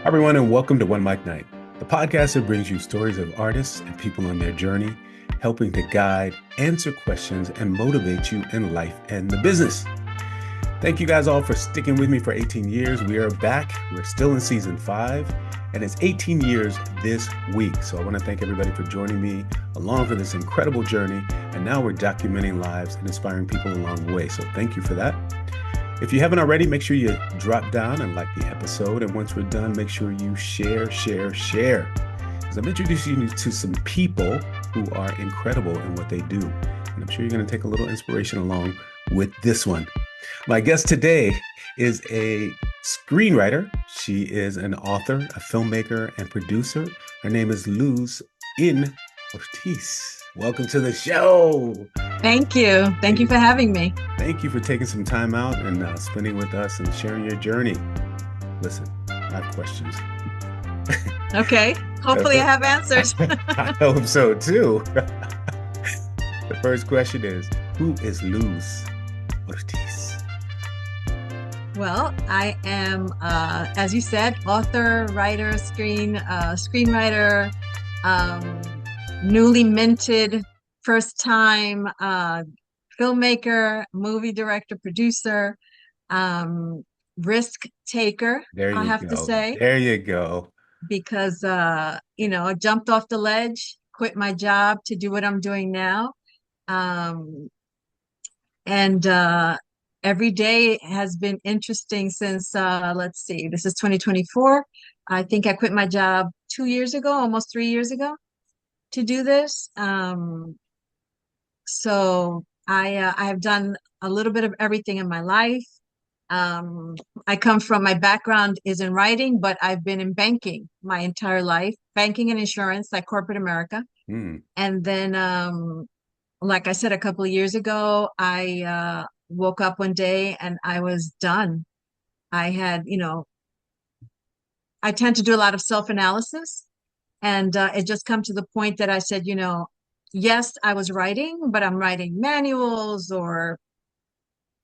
Everyone, and welcome to OneMicNite, the podcast that brings you stories of artists and people on their journey, helping to guide, answer questions, and motivate you in life and the business. Thank you guys all for sticking with me for 18 years. We are back. We're still in season 5, and it's 18 years this week. So I want to thank everybody for joining me along for this incredible journey. And now we're documenting lives and inspiring people along the way. So thank you for that. If you haven't already, make sure you drop down and like the episode. And once we're done, make sure you share. Because I'm introducing you to some people who are incredible in what they do. And I'm sure you're going to take a little inspiration along with this one. My guest today is a screenwriter. She is an author, a filmmaker, and producer. Her name is Luz Ortiz. Welcome to the show. Thank you. Thank you for having me. Thank you for taking some time out and spending with us and sharing your journey. Listen, I have questions. Okay. Hopefully I have answers. I hope so too. The first question is, who is Luz Ortiz? Well, I am, as you said, author, writer, screenwriter, newly minted, first time filmmaker, movie director, producer, risk taker, I have to say. There you go. Because, I jumped off the ledge, quit my job to do what I'm doing now. Every day has been interesting since, let's see, this is 2024. I think I quit my job 2 years ago, almost 3 years ago, to do this. So I have done a little bit of everything in my life. My background is in writing, but I've been in banking my entire life, banking and insurance, like corporate America. And then, like I said, a couple of years ago, I woke up one day and I was done. I had, I tend to do a lot of self-analysis, and it just come to the point that I said, yes, I was writing, but I'm writing manuals or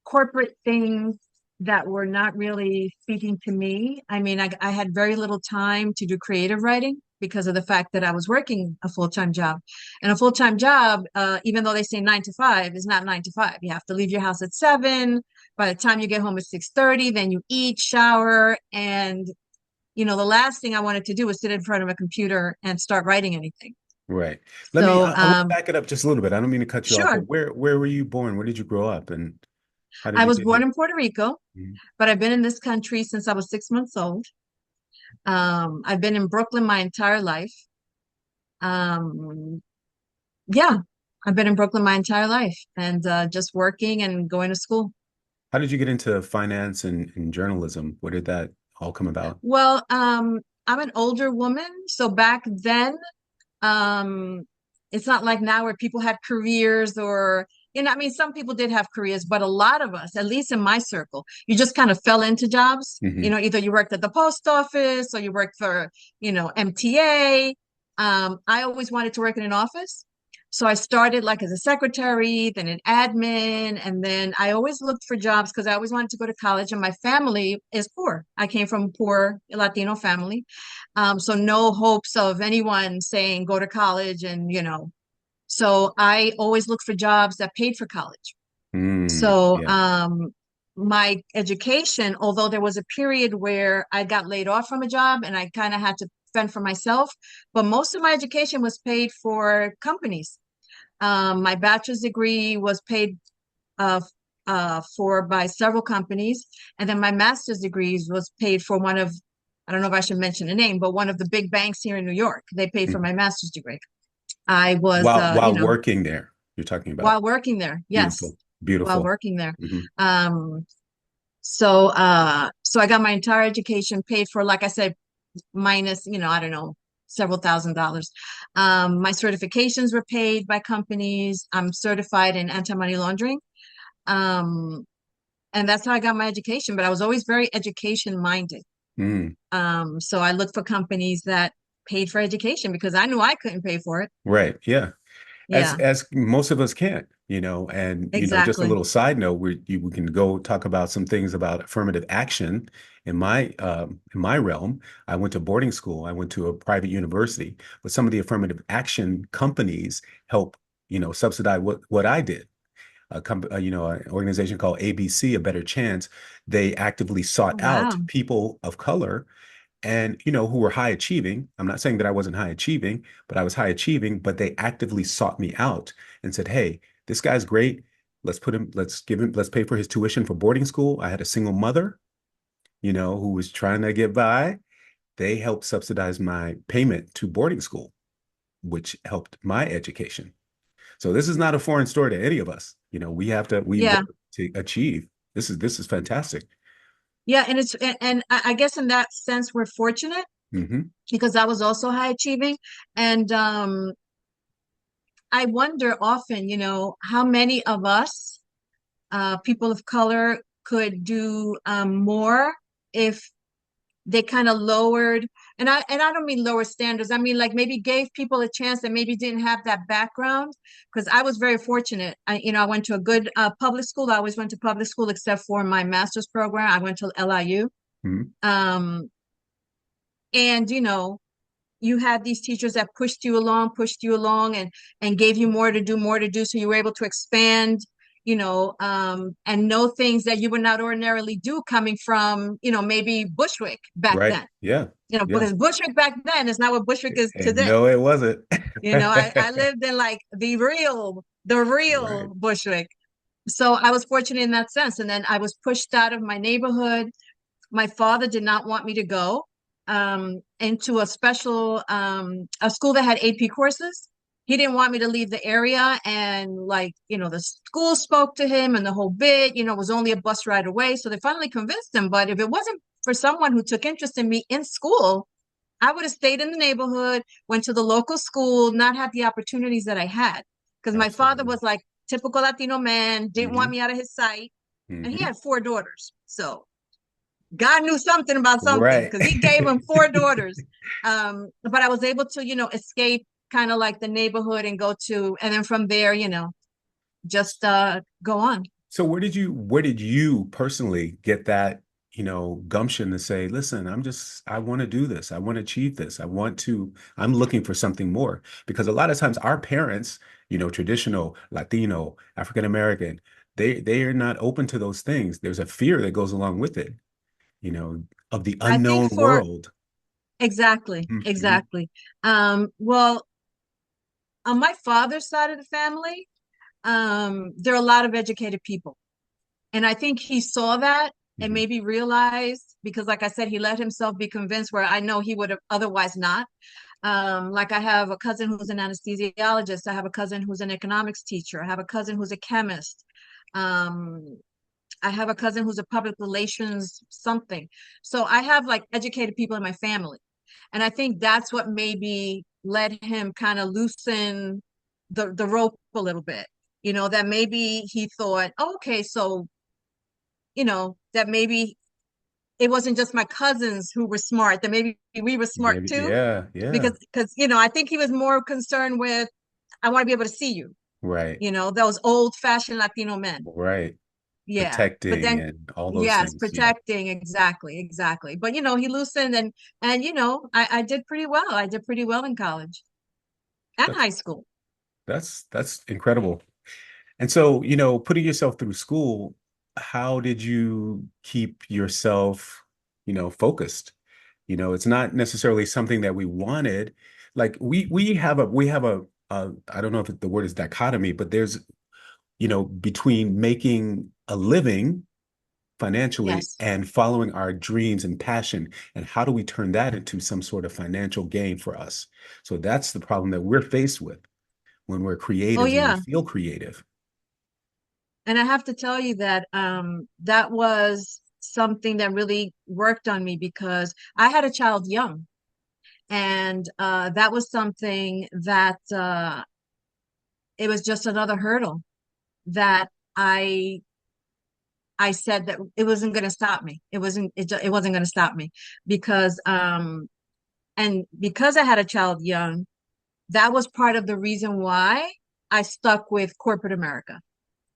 corporate things that were not really speaking to me. I mean, I had very little time to do creative writing because of the fact that I was working a full-time job. And a full-time job, even though they say 9 to 5, is not 9 to 5. You have to leave your house at 7. By the time you get home at 6:30, then you eat, shower, and the last thing I wanted to do was sit in front of a computer and start writing anything. Right. I want to back it up just a little bit. I don't mean to cut you off, but where were you born? Where did you grow up? And how did I was born in Puerto Rico, Mm-hmm. but I've been in this country since I was 6 months old. I've been in Brooklyn my entire life. I've been in Brooklyn my entire life and just working and going to school. How did you get into finance and journalism? Where did that all come about? Well, I'm an older woman, so back then, it's not like now where people had careers or, some people did have careers, but a lot of us, at least in my circle, you just kind of fell into jobs. Mm-hmm. Either you worked at the post office or you worked for, MTA. I always wanted to work in an office. So I started like as a secretary, then an admin, and then I always looked for jobs because I always wanted to go to college, and my family is poor. I came from a poor Latino family. So no hopes of anyone saying go to college and, so I always looked for jobs that paid for college. My education, although there was a period where I got laid off from a job and I kind of had to fend for myself, but most of my education was paid for companies. My bachelor's degree was paid for by several companies, and then my master's degrees was paid for I don't know if I should mention the name, but one of the big banks here in New York. They paid for my master's degree. I was while working there. You're talking about while working there. Yes, beautiful. While working there. Mm-hmm. So I got my entire education paid for, like I said, minus I don't know, several $1,000s. My certifications were paid by companies. I'm certified in anti-money laundering. And that's how I got my education, but I was always very education minded. So I looked for companies that paid for education because I knew I couldn't pay for it. Right. Yeah. As most of us can't, and exactly. Just a little side note, we can go talk about some things about affirmative action in my realm, I went to boarding school. I went to a private university, but some of the affirmative action companies help, subsidize what I did. An organization called ABC, A Better Chance. They actively Oh, sought out wow. people of color and who were high achieving. I'm not saying that I wasn't high achieving, but I was high achieving, but they actively sought me out and said, "Hey, this guy's great. Let's pay for his tuition for boarding school." I had a single mother, who was trying to get by. They helped subsidize my payment to boarding school, which helped my education. So this is not a foreign story to any of us. We Yeah. work to achieve. This is fantastic. Yeah. And I guess in that sense, we're fortunate Hmm. because I was also high achieving. And I wonder often, how many of us, people of color, could do more if they kind of lowered, and I don't mean lower standards. I mean like maybe gave people a chance that maybe didn't have that background. Because I was very fortunate. I went to a good public school. I always went to public school except for my master's program. I went to LIU. Hmm. Um, and you had these teachers that pushed you along, and gave you more to do, so you were able to expand, and know things that you would not ordinarily do coming from, maybe Bushwick back Right. then. Yeah. Yeah. Because Bushwick back then is not what Bushwick is And today. no, it wasn't. I lived in like the real Right. Bushwick. So I was fortunate in that sense. And then I was pushed out of my neighborhood. My father did not want me to go into a school that had AP courses. He didn't want me to leave the area. And like, the school spoke to him and the whole bit, was only a bus ride away. So they finally convinced him. But if it wasn't for someone who took interest in me in school, I would have stayed in the neighborhood, went to the local school, not had the opportunities that I had. Because my father Absolutely. was like typical Latino man, didn't want Hmm. me out of his sight. And he Hmm. had four daughters. So God knew something about something Right. because he gave him four daughters. But I was able to, escape kind of like the neighborhood and and then from there, just go on. So where did you personally get that, gumption to say, listen, I want to do this. I want to achieve this. I'm looking for something more. Because a lot of times our parents, traditional Latino, African American, they are not open to those things. There's a fear that goes along with it, you know, of the I think unknown for world. exactly, Mhm. exactly. Well, on my father's side of the family, there are a lot of educated people. And I think he saw that and Mhm. maybe realized, because like I said, he let himself be convinced where I know he would have otherwise not. Like I have a cousin who's an anesthesiologist. I have a cousin who's an economics teacher. I have a cousin who's a chemist. Um, I have a cousin who's a public relations something. So I have like educated people in my family. And I think that's what maybe let him kind of loosen the rope a little bit. That maybe he thought, oh, okay, so, that maybe it wasn't just my cousins who were smart, that maybe we were smart Maybe, too. yeah, yeah. Because I think he was more concerned with, I want to be able to see you, Right, those old fashioned Latino men. right. Yeah. But Protecting then, and all those yes, things. Yeah. protecting, exactly, exactly. But he loosened, and I did pretty well. I did pretty well in college and That's high school. that's incredible. And so, putting yourself through school, how did you keep yourself, focused? It's not necessarily something that we wanted. Like we have a I don't know if the word is dichotomy, but there's, between making a living financially Yes. and following our dreams and passion, and how do we turn that into some sort of financial gain for us? So that's the problem that we're faced with when we're Oh creatives and we yeah. feel creative. And I have to tell you that that was something that really worked on me because I had a child young. And that was something that it was just another hurdle that I I said that it wasn't going to stop me. It wasn't going to stop me because and because I had a child young, that was part of the reason why I stuck with corporate America.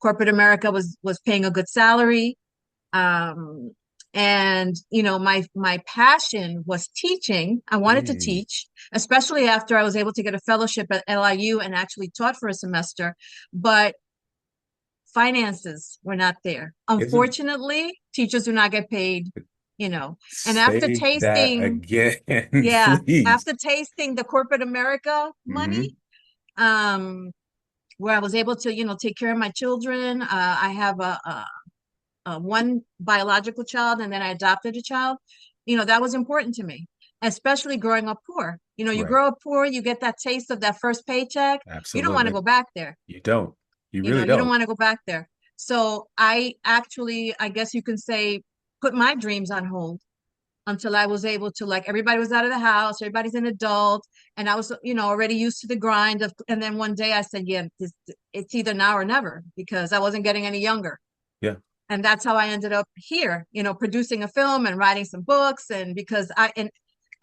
Corporate America was paying a good salary. Um, And, my passion was teaching. I wanted to Mm. teach, especially after I was able to get a fellowship at LIU and actually taught for a semester. But finances were not there. Isn't Unfortunately, teachers do not get paid, you know. And after say that tasting, again, yeah, please. after tasting the corporate America money, Hmm. um, where I was able to, take care of my children. I have a one biological child, and then I adopted a child. That was important to me, especially growing up poor. You Right. grow up poor, you get that taste of that first paycheck. You don't want to Absolutely. go back there. You don't. You really You don't don't. want to go back there. So I actually, I guess you can say, put my dreams on hold until I was able to, like, everybody was out of the house, everybody's an adult, and I was, already used to the grind of, and then one day I said, yeah, it's either now or never, because I wasn't getting any younger. Yeah. And that's how I ended up here, producing a film and writing some books. And because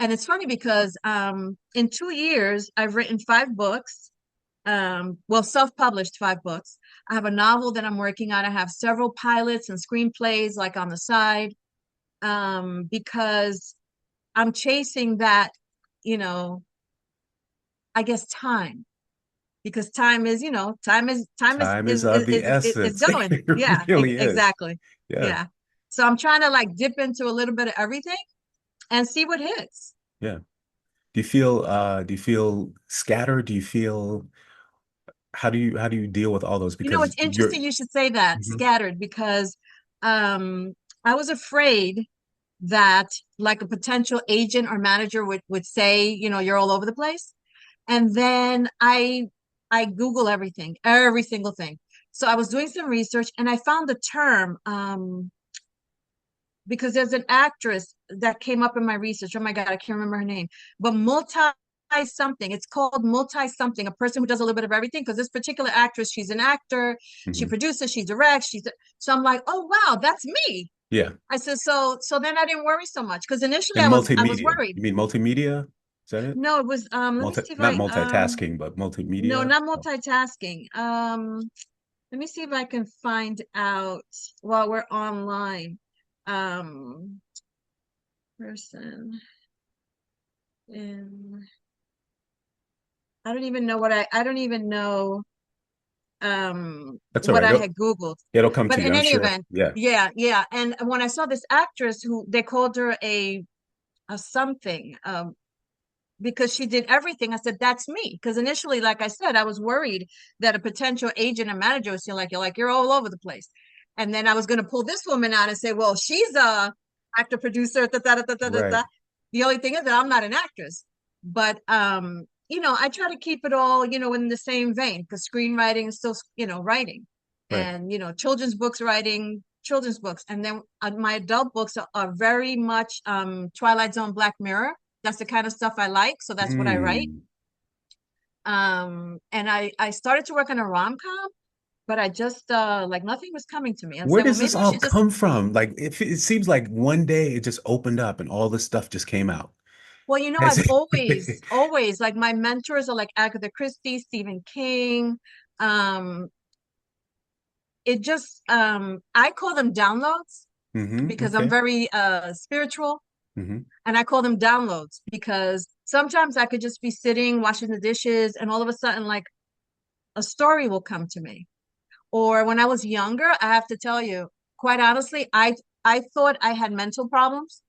and it's funny because in 2 years I've written 5 books, well, self-published 5 books. I have a novel that I'm working on. I have several pilots and screenplays like on the side, because I'm chasing that, you know, I guess time, because time is, Time is of the is essence. going. Yeah, It really is. exactly. Yeah. Yeah. So I'm trying to like dip into a little bit of everything and see what hits. Yeah. Do you feel scattered? Do you feel how do you deal with all those? Because It's you're interesting you should say that, Mhm. scattered, because um I was afraid that, like, a potential agent or manager would say, you're all over the place. And then I Google everything, every single thing. So I was doing some research and I found the term, because there's an actress that came up in my research. Oh my God, I can't remember her name, but multi something. It's called multi something, a person who does a little bit of everything. Because this particular actress, she's an actor, she Mhm. produces, she directs, so I'm like, oh wow, that's me. Yeah. I said, so then I didn't worry so much, because initially And I was multimedia. worried. You mean multimedia? Is that it? No, it was let me Multi see if Not I multitasking, but no, multimedia. not Oh, multitasking. Let me see if I can find out while we're online. Um, person in I don't even know I don't even know that's all what right. I had Googled. It'll come But to you, in I'm any sure. event, Yeah. yeah, yeah. And when I saw this actress who they called her a something, because she did everything, I said, that's me. Because initially, like I said, I was worried that a potential agent and manager was feeling like, you're all over the place. And then I was going to pull this woman out and say, well, she's a actor, producer, da, da, da, da, da, da, Right. da. The only thing is that I'm not an actress. But I try to keep it all, in the same vein, because screenwriting is still, writing. Right. And, children's books, writing children's books. And then my adult books are very much Twilight Zone, Black Mirror. That's the kind of stuff I like, so that's what I write. Mm. And I started to work on a rom-com, but I just like nothing was coming to me, and Where said, well, does this maybe I all should just. come from? Like it seems like one day it just opened up and all this stuff just came out. Well, Has I've it- always, like, my mentors are like Agatha Christie, Stephen King. Um, it just I call them downloads, because I'm Okay. very spiritual, Hmm. and I call them downloads because sometimes I could just be sitting washing the dishes, and all of a sudden, like, a story will come to me. Or when I was younger, I have to tell you, quite honestly, I thought I had mental problems,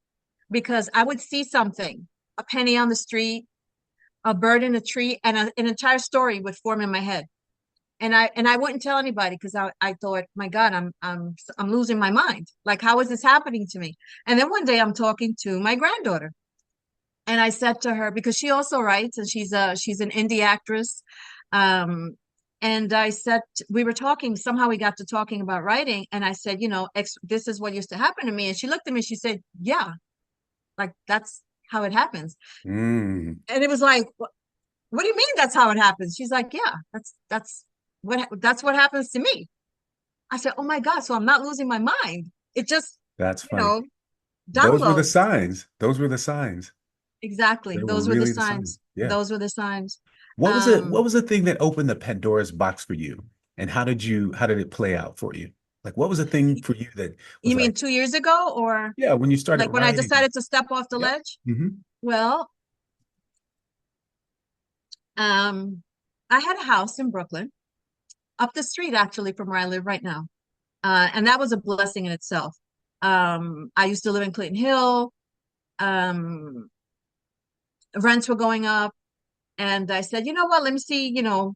because I would see something, a penny on the street, a bird in a tree, and an entire story would form in my head. And I wouldn't tell anybody, because I thought, my God, I'm losing my mind. Like, how is this happening to me? And then one day I'm talking to my granddaughter, and I said to her, because she also writes, and she's an indie actress. Um, and I said, we were talking, somehow we got to talking about writing. And I said, this is what used to happen to me. And she looked at me, she said, yeah, like, that's how it happens. Mm. And it was like, what do you mean that's how it happens? She's like, yeah, that's what happens to me. I said, oh my God, so I'm not losing my mind. It just, That's you funny. know, Those were the downloads. signs. Those were the signs. Exactly. They were Those were the really the signs. signs. Yeah. Those were the signs. What was it? What Um, was the thing that opened the Pandora's box for you? And how did it play out for you? Like, what was the thing for you that was You mean like, 2 years ago, or yeah, when you started like when I writing? decided to step off the Yep. ledge? Hmm. Well, um, I had a house in Brooklyn, up the street actually from where I live right now. And that was a blessing in itself. I used to live in Clinton Hill. Um, Rents were going up, and I said, you know what, let me see,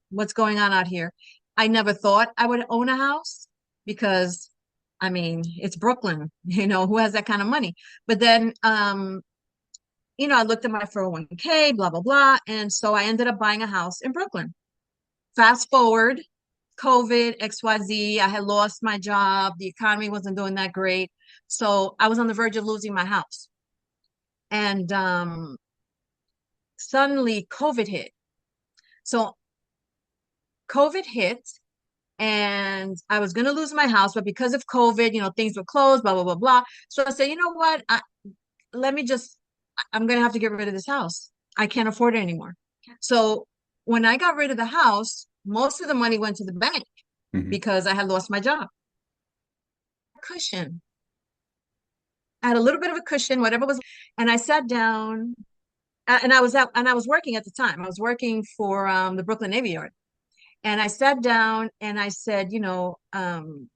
what's going on out here. I never thought I would own a house because, I mean, it's Brooklyn, who has that kind of money? But then, I looked at my 401k, blah, blah, blah. And so I ended up buying a house in Brooklyn. Fast forward, COVID, XYZ, I had lost my job. The economy wasn't doing that great. So I was on the verge of losing my house. And suddenly COVID hit. So COVID hit, and I was going to lose my house, but because of COVID, things were closed, blah, blah, blah, blah. So I said, you know what? Let me just, I'm going to have to get rid of this house. I can't afford it anymore. So when I got rid of the house, most of the money went to the bank Hmm. because I had lost my job. Cushion. I had a little bit of a cushion, whatever was, and I sat down, and I was working at the time. I was working for the Brooklyn Navy Yard. And I sat down and I said,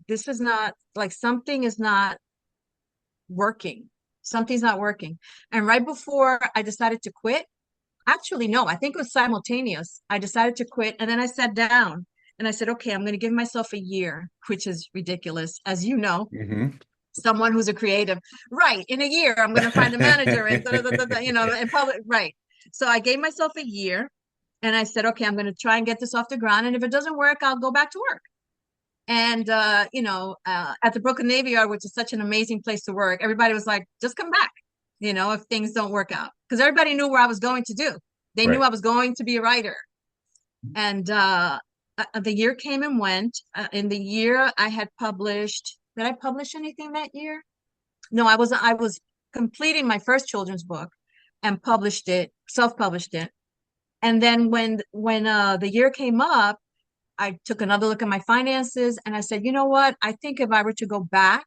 this is not like, something is not working. Something's not working. And right before I decided to quit, actually, no, I think it was simultaneous. I decided to quit. And then I sat down and I said, okay, I'm going to give myself a year, which is ridiculous. As you know, Hmm. someone who's a creative, right? In a year, I'm going to find a manager and, in public, right? So I gave myself a year. And I said, okay, I'm going to try and get this off the ground. And if it doesn't work, I'll go back to work. And, at the Brooklyn Navy Yard, which is such an amazing place to work, everybody was like, just come back, if things don't work out. Because everybody knew where I was going to do. They knew Right. I was going to be a writer. And the year came and went. In the year I had published, did I publish anything that year? No, I was completing my first children's book and published it, self-published it. And then when the year came up, I took another look at my finances and I said, you know what? I think if I were to go back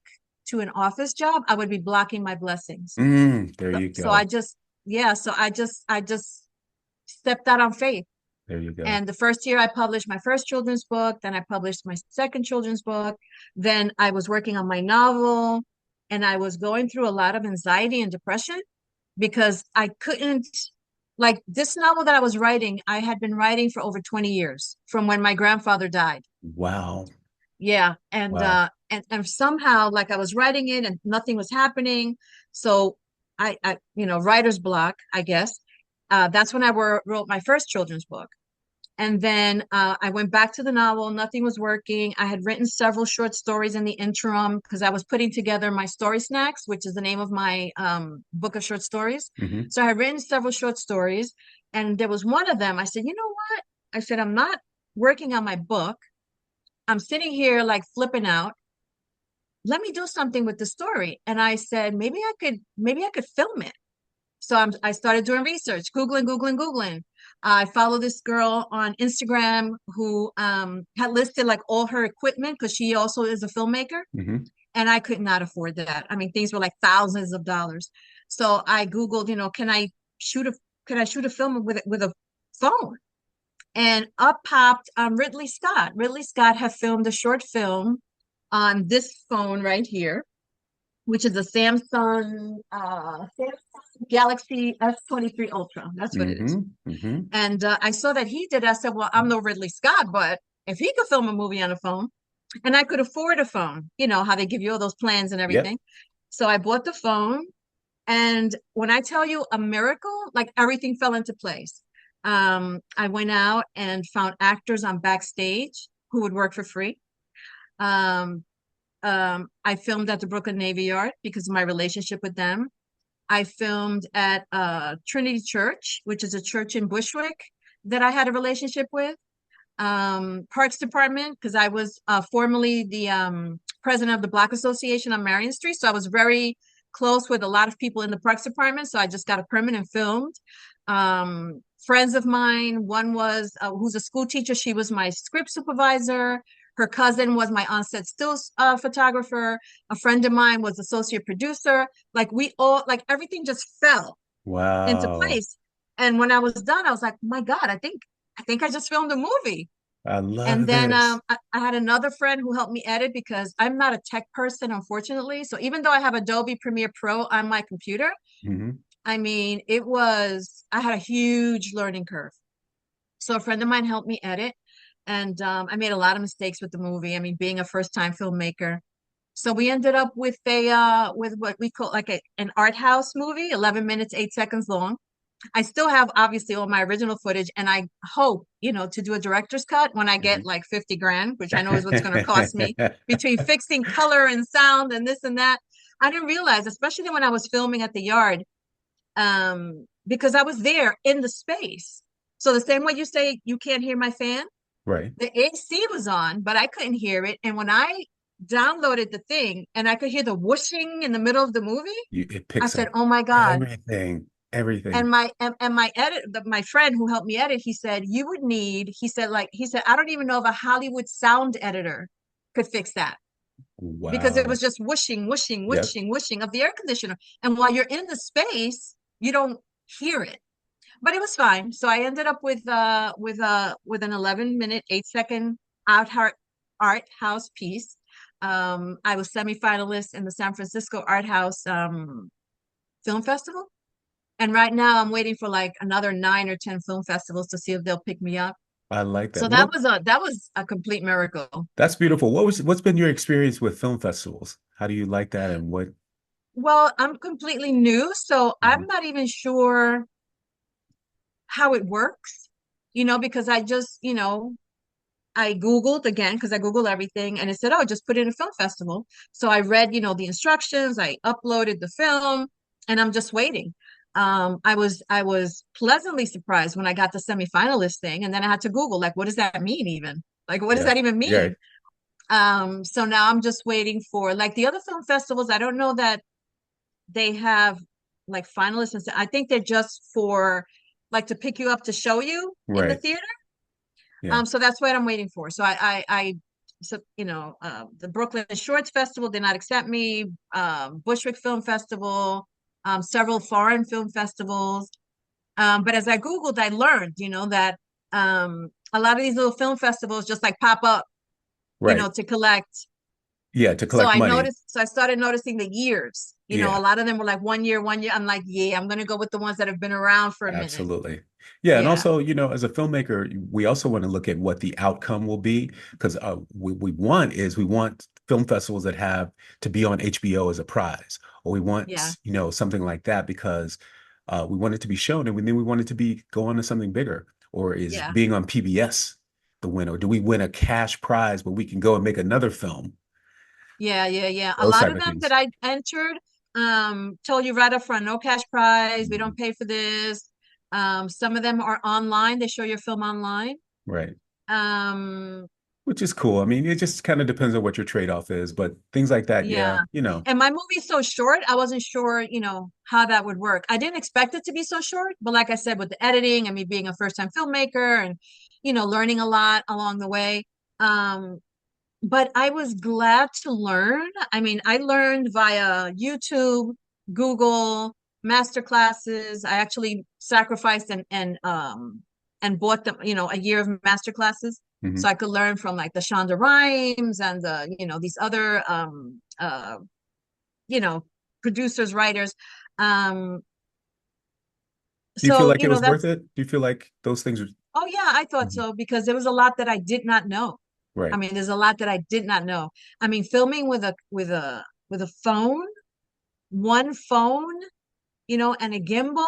to an office job, I would be blocking my blessings. There So, you so I go. just, yeah, so I just stepped out on faith. There you go. And the first year I published my first children's book, then I published my second children's book. Then I was working on my novel, and I was going through a lot of anxiety and depression because I couldn't, like, this novel that I was writing, I had been writing for over 20 years from when my grandfather died. Wow. Yeah. And Wow. and somehow, like, I was writing it and nothing was happening. So writer's block, I guess. That's when I wrote my first children's book. And then I went back to the novel. Nothing was working. I had written several short stories in the interim because I was putting together my story snacks, which is the name of my book of short stories. Hmm. So I had written several short stories. And there was one of them. I said, you know what? I said, I'm not working on my book. I'm sitting here like flipping out. Let me do something with the story. And I said, maybe I could film it. So I started doing research, Googling. I follow this girl on Instagram who had listed like all her equipment because she also is a filmmaker. Hmm. And I could not afford that. I mean, things were like thousands of dollars. So I Googled, shoot a can I shoot a film with a phone? And up popped Ridley Scott. Ridley Scott had filmed a short film on this phone right here, which is a Samsung Galaxy S23 Ultra. That's what it is. Hmm. Hmm. And I saw that he did. I said, well, I'm no Ridley Scott, but if he could film a movie on a phone and I could afford a phone, how they give you all those plans and Yep. everything. So I bought the phone. And when I tell you a miracle, like, everything fell into place. I went out and found actors on Backstage who would work for free. Um, I filmed at the Brooklyn Navy Yard because of my relationship with them. I filmed at Trinity Church, which is a church in Bushwick that I had a relationship with. Parks Department, because I was formerly the president of the Black Association on Marion Street. So I was very close with a lot of people in the Parks Department. So I just got a permit and filmed. Friends of mine, one was who's a school teacher. She was my script supervisor. Her cousin was my on-set stills photographer. A friend of mine was associate producer. Like we all, like everything just fell into Wow. place. And when I was done, I was like, my God, I think I just filmed a movie. I And love then this. I had another friend who helped me edit because I'm not a tech person, unfortunately. So even though I have Adobe Premiere Pro on my computer, Hmm. I mean, I had a huge learning curve. So a friend of mine helped me edit, and I made a lot of mistakes with the movie. I mean, being a first-time filmmaker. So we ended up with what we call like an art house movie, 11 minutes, 8 seconds long. I still have obviously all my original footage, and I hope, to do a director's cut when I get Hmm. like 50 grand, which I know is what's going to cost me between fixing color and sound and this and that. I didn't realize, especially when I was filming at the yard, because I was there in the space. So the same way you say you can't hear my fan, Right. the AC was on, but I couldn't hear it. And when I downloaded the thing and I could hear the whooshing in the middle of the movie, It I picks said, up "Oh my God." everything, everything. And my friend who helped me edit, he said, "You would need," he said, "I don't even know if a Hollywood sound editor could fix that." Because it Wow. was just whooshing, whooshing, Yep. whooshing, whooshing of the air conditioner. And while you're in the space, you don't hear it. But it was fine. So I ended up with an 11-minute, 8 second art house piece. I was semi-finalist in the San Francisco Art House Film Festival. And right now I'm waiting for like another 9 or 10 film festivals to see if they'll pick me up. I like that. So What that was a complete miracle. That's beautiful. What's been your experience with film festivals? How do you like that and what? Well, I'm completely new, so I'm Mhm. not even sure how it works, because I Googled again because I Googled everything and it said, oh, just put in a film festival. So I read, the instructions, I uploaded the film, and I'm just waiting. I was pleasantly surprised when I got the semifinalist thing, and then I had to Google, like, what does that mean even? Like, what does Yeah. that even Yeah. mean? So now I'm just waiting for like the other film festivals. I don't know that they have like finalists and stuff. I think they're just for like to pick you up to show you in the Right. theater. Yeah. So that's what I'm waiting for. So the Brooklyn Shorts Festival did not accept me. Bushwick Film Festival, several foreign film festivals. But as I Googled, I learned, that a lot of these little film festivals just like pop up, Right. to collect. Yeah, to So collect money. I started noticing the years. A Yeah. lot of them were like 1 year, 1 year. I'm like, yeah, I'm gonna go with the ones that have been around for a minute. Absolutely. Yeah, and Yeah, also, as a filmmaker, we also want to look at what the outcome will be because we want film festivals that have to be on HBO as a prize, or we yeah, want, something like that because we want it to be shown, and then we want it to be go on to something bigger, or is yeah. being on PBS the winner? Do we win a cash prize where we can go and make another film? Yeah, yeah, yeah. A Those lot type of of them that things. I entered, told you right up front, no cash prize. We don't Mhm. pay for this. Some of them are online. They show your film online. Right. Um, Which is cool. I mean, it just kind of depends on what your trade-off is, but things like that, yeah, yeah. And my movie's so short, I wasn't sure, how that would work. I didn't expect it to be so short, but like I said, with the editing and me being a first-time filmmaker and, learning a lot along the way. Um, but I was glad to learn. I mean, I learned via YouTube, Google, master classes. I actually sacrificed and bought them, a year of master classes Mhm. so I could learn from like the Shonda Rhimes and these other you know, producers, writers. Um, Do you feel so like it was worth that's it? Do you feel like those things are oh yeah, I thought Mhm. so because there was a lot that I did not know. I Right? mean, there's a lot that I did not know. I mean, filming with a phone, one phone, and a gimbal,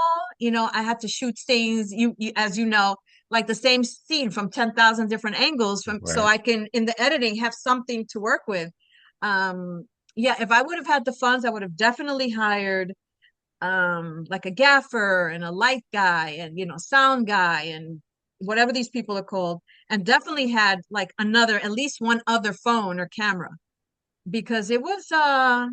I had to shoot scenes, as you know, like the same scene from 10,000 different angles from so Right. I can in the editing have something to work with. Um, yeah, if I would have had the funds, I would have definitely hired like a gaffer and a light guy and sound guy and whatever these people are called, and definitely had like another at least one other phone or camera because It's it was not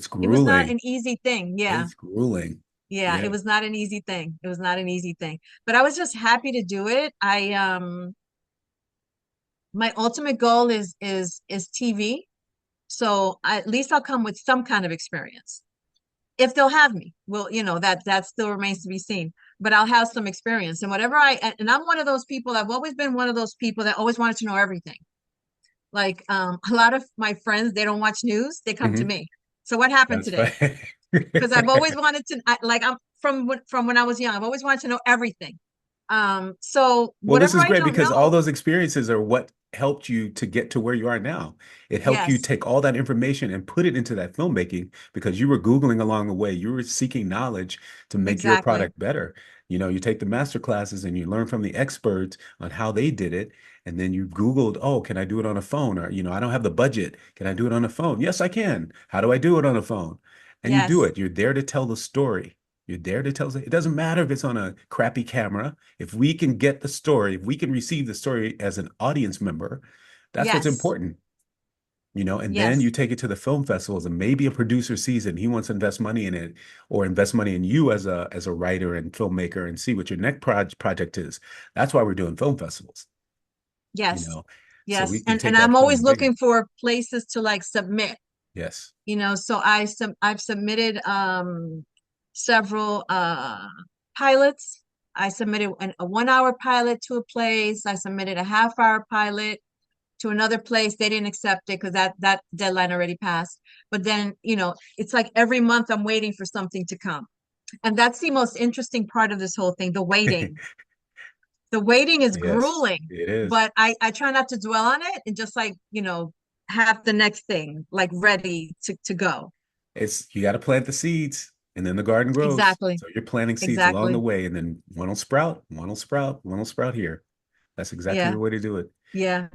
grueling. an easy thing. Yeah. It's grueling. Yeah, it Yeah. was not an easy thing. It was not an easy thing. But I was just happy to do it. My ultimate goal is TV. So at least I'll come with some kind of experience. If they'll have me, well, that still remains to be seen. But I'll have some experience. And whatever and I'm one of those people, I've always been one of those people that always wanted to know everything. Like a lot of my friends, they don't watch news, they come to Hmm. me. So what happened That's today? fine. Because I've always wanted to, like I'm from when I was young, I've always wanted to know everything. So Well, this whatever is I great don't because all know, those experiences are what helped you to get to where you are now. It helped you yes, take all that information and put it into that filmmaking because you were Googling along the way. You were seeking knowledge to make your exactly. product better. You take the master classes and you learn from the experts on how they did it. And then you Googled, oh, can I do it on a phone? Or, I don't have the budget. Can I do it on a phone? Yes, I can. How do I do it on a phone? And you do Yes, it. You're there to tell the story. You're there to tell, it doesn't matter if it's on a crappy camera. If we can get the story, if we can receive the story as an audience member, that's what's yes, important, and then you yes, take it to the film festivals and maybe a producer sees it and he wants to invest money in it or invest money in you as a writer and filmmaker and see what your next project is. That's why we're doing film festivals, you yes, know, so we yes. can And take I'm that always film bigger. looking for places to like submit. Yes. So I've submitted several pilots. I submitted a 1 hour pilot to a place. I submitted a half-hour pilot to another place. They didn't accept it because that deadline already passed. But then, it's like every month I'm waiting for something to come. And that's the most interesting part of this whole thing, the waiting. The waiting is Yes, grueling, it is. but I try not to dwell on it and just like, have the next thing like ready to go. It's you got to plant the seeds and then the garden grows. Exactly. So you're planting seeds along the Exactly. way and then one will sprout, one will sprout, one will sprout here. That's exactly Yeah. the way to do it. Yeah.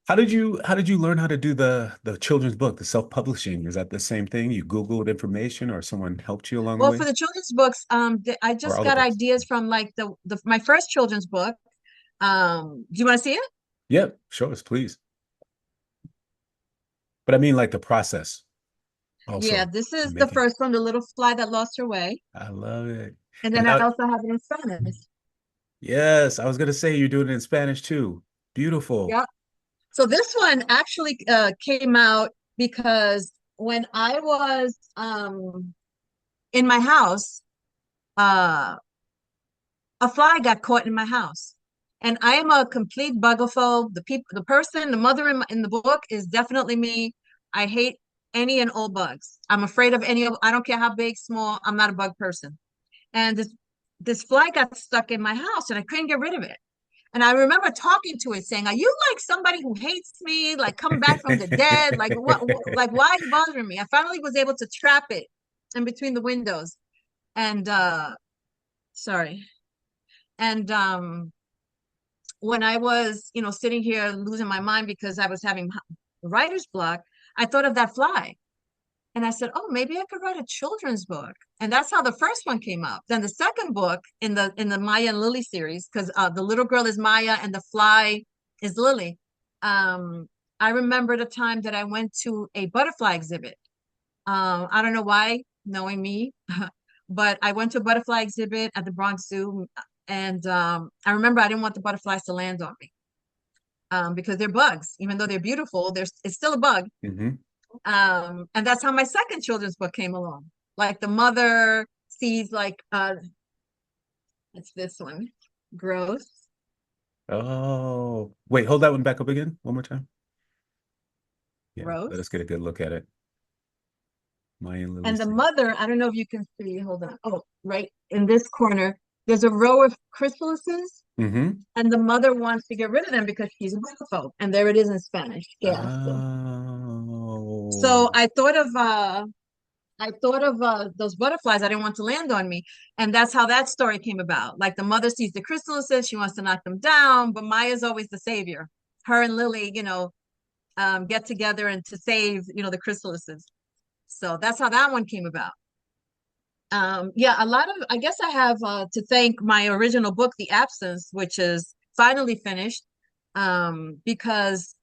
How did you learn how to do the children's book, the self-publishing? Is that the same thing? You Googled information or someone helped you along the Well, for way? the children's books, I Or just all the got books? ideas from like the my first children's book. Do you want to see it? Yep, show us, please. But I mean like the process Yeah, also this of is the making. first one, The Little Fly That Lost Her Way. I love it. And And then I now, also have it in Spanish. yes, I was gonna say you're doing it in Spanish too. Beautiful. Yep. So this one actually came out because when I was in my house, uh, a fly got caught in my house. And I am a complete bugaphobe. The mother in the book is definitely me. I hate any and all bugs. I'm afraid of any of, I don't care how big, small, I'm not a bug person. And this fly got stuck in my house and I couldn't get rid of it. And I remember talking to it saying, "Are you like somebody who hates me, like come back from the dead? Like like why are you bothering me?" I finally was able to trap it in between the windows. And sorry. And when I was, sitting here losing my mind because I was having writer's block, I thought of that fly. And I said, "Oh, maybe I could write a children's book." And that's how the first one came up. Then the second book in the Maya and Lily series, because the little girl is Maya and the fly is Lily. Um, I remember the time that I went to a butterfly exhibit. I don't know why, knowing me, but I went to a butterfly exhibit at the Bronx Zoo, and I remember I didn't want the butterflies to land on me because they're bugs. Even though they're beautiful, it's still a bug. Hmm. And that's how my second children's book came along. Like the mother sees like it's this one, growth, Oh, wait, hold that one back up again, one more time. Yeah, let growth. us get a good look at it. Maya and And the Lily's. mother, I don't know if you can see, hold on. Oh, right in this corner, there's a row of chrysalises, Mm-hmm. and the mother wants to get rid of them because she's a bugaphobe. And there it is in Spanish. Yeah. So Oh. I thought of those butterflies. I didn't want to land on me. And that's how that story came about. Like the mother sees the chrysalises, she wants to knock them down, but Maya's always the savior. Her and Lily, get together and to save, the chrysalises. So that's how that one came about. Yeah, I guess I have to thank my original book, The Absence, which is finally finished. Because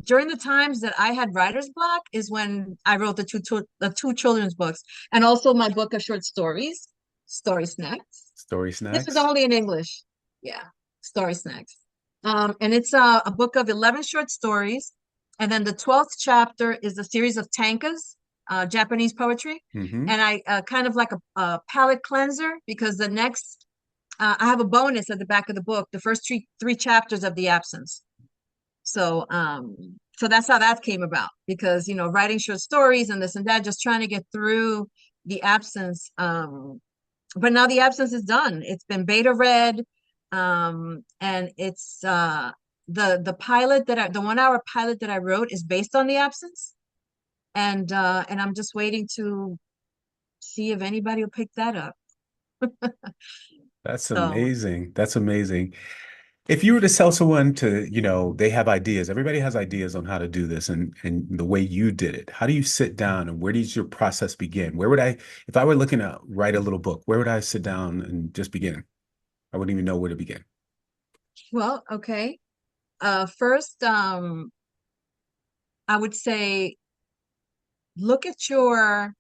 during the times that I had writer's block is when I wrote the two children's books and also my book of short stories, Story Snacks. Story This is snacks. only in English. Yeah, Story Snacks. And it's a book of 11 short stories. And then the 12th chapter is a series of tankas, Japanese poetry. Mm-hmm. And I kind of like a palate cleanser because the next, I have a bonus at the back of the book, the first three chapters of The Absence. So that's how that came about because, writing short stories and this and that, just trying to get through The Absence. But now The Absence is done. It's been beta read. And it's the pilot the 1 hour pilot that I wrote is based on The Absence. And I'm just waiting to see if anybody will pick that up. That's So, amazing. That's amazing. If you were to sell someone to, they have ideas. Everybody has ideas on how to do this and the way you did it. How do you sit down and where does your process begin? If I were looking to write a little book, where would I sit down and just begin? I wouldn't even know where to begin. well, okay. First, I would say look at your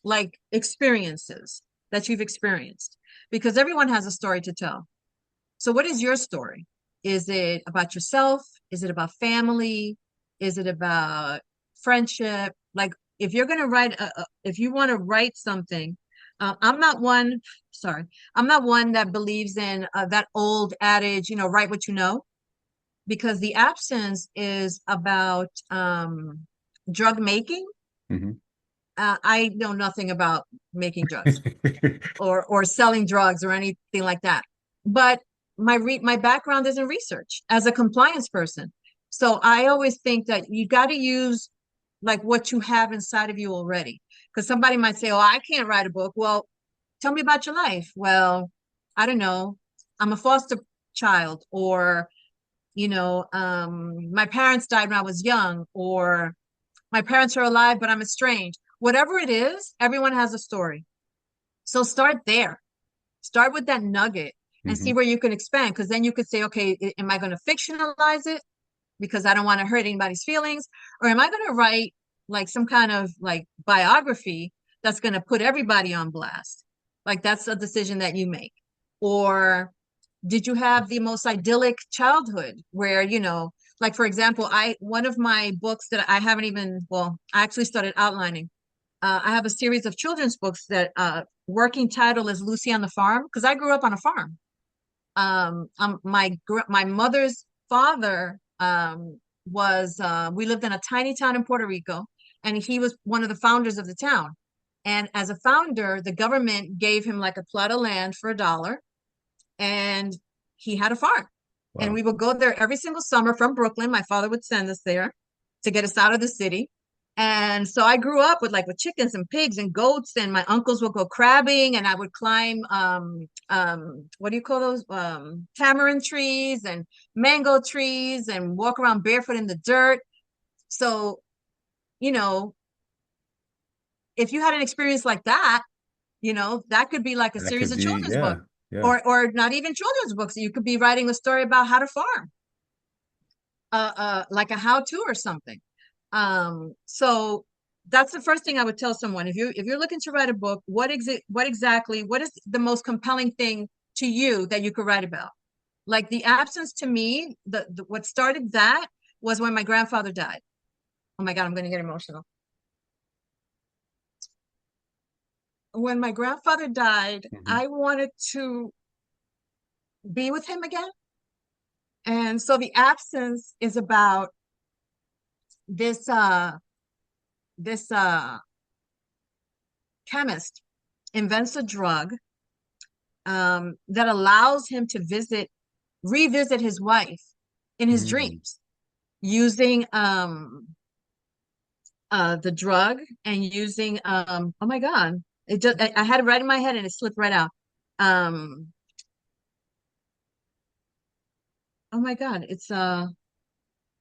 like experiences that you've experienced because everyone has a story to tell. So what is your story? Is it about yourself? Is it about family? Is it about friendship? Like if you're going to write, if you want to write something, I'm not one, sorry, I'm not one that believes in that old adage, write what you know, because The Absence is about drug making. Mhm. I know nothing about making drugs or selling drugs or anything like that. But my background is in research as a compliance person. So I always think that you got to use like what you have inside of you already. Because somebody might say, "Oh, I can't write a book." Well, tell me about your life. Well, I don't know. I'm a foster child, or my parents died when I was young, or my parents are alive, but I'm estranged. Whatever it is, everyone has a story. So start there. Start with that nugget and see Mhm. where you can expand. Because then you could say, okay, am I going to fictionalize it because I don't want to hurt anybody's feelings? Or am I going to write like some kind of like biography that's going to put everybody on blast? Like that's a decision that you make. Or did you have the most idyllic childhood where, like for example, one of my books that I haven't even, well, I actually started outlining. I have a series of children's books that working title is Lucy on the Farm because I grew up on a farm. My mother's father was we lived in a tiny town in Puerto Rico, and he was one of the founders of the town. And as a founder, the government gave him like a plot of land for $1, and he had a farm. And Wow. we would go there every single summer from Brooklyn. My father would send us there to get us out of the city. And so I grew up with chickens and pigs and goats, and my uncles would go crabbing, and I would climb what do you call those? Tamarind trees and mango trees and walk around barefoot in the dirt. So, you know, if you had an experience like that, that could be like a That series could of be, children's yeah, books, yeah. or not even children's books. You could be writing a story about how to farm, like a how-to or something. So that's the first thing I would tell someone. If you're looking to write a book, what is the most compelling thing to you that you could write about? Like The Absence to me, what started that was when my grandfather died. Oh my God, I'm going to get emotional. When my grandfather died, Mhm. I wanted to be with him again. And so The Absence is about this this chemist invents a drug that allows him to revisit his wife in his Mm. dreams using the drug and using oh my God, I had it right in my head and it slipped right out. Um, oh my God, this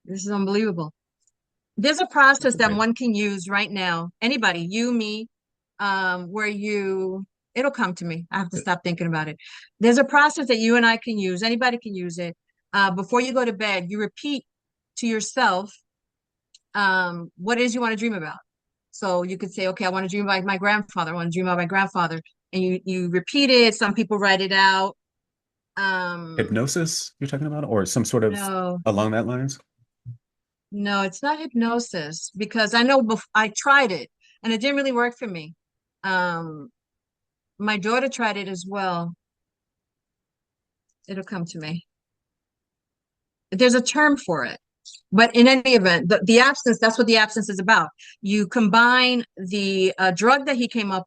is unbelievable. There's a That's process that okay. one can use right now. Anybody, you, me, where it'll come to me. I have to stop thinking about it. There's a process that you and I can use. Anybody can use it. Before you go to bed, you repeat to yourself what it is you want to dream about. So you could say, okay, I want to dream about my grandfather. I want to dream about my grandfather. And you repeat it. Some people write it out. Hypnosis you're talking about, or some sort of No, along that lines? no, it's not hypnosis because I know I tried it and it didn't really work for me. Um, my daughter tried it as well. It'll come to me. There's a term for it. But in any event, the absence, that's what the absence is about. You combine the drug that he came up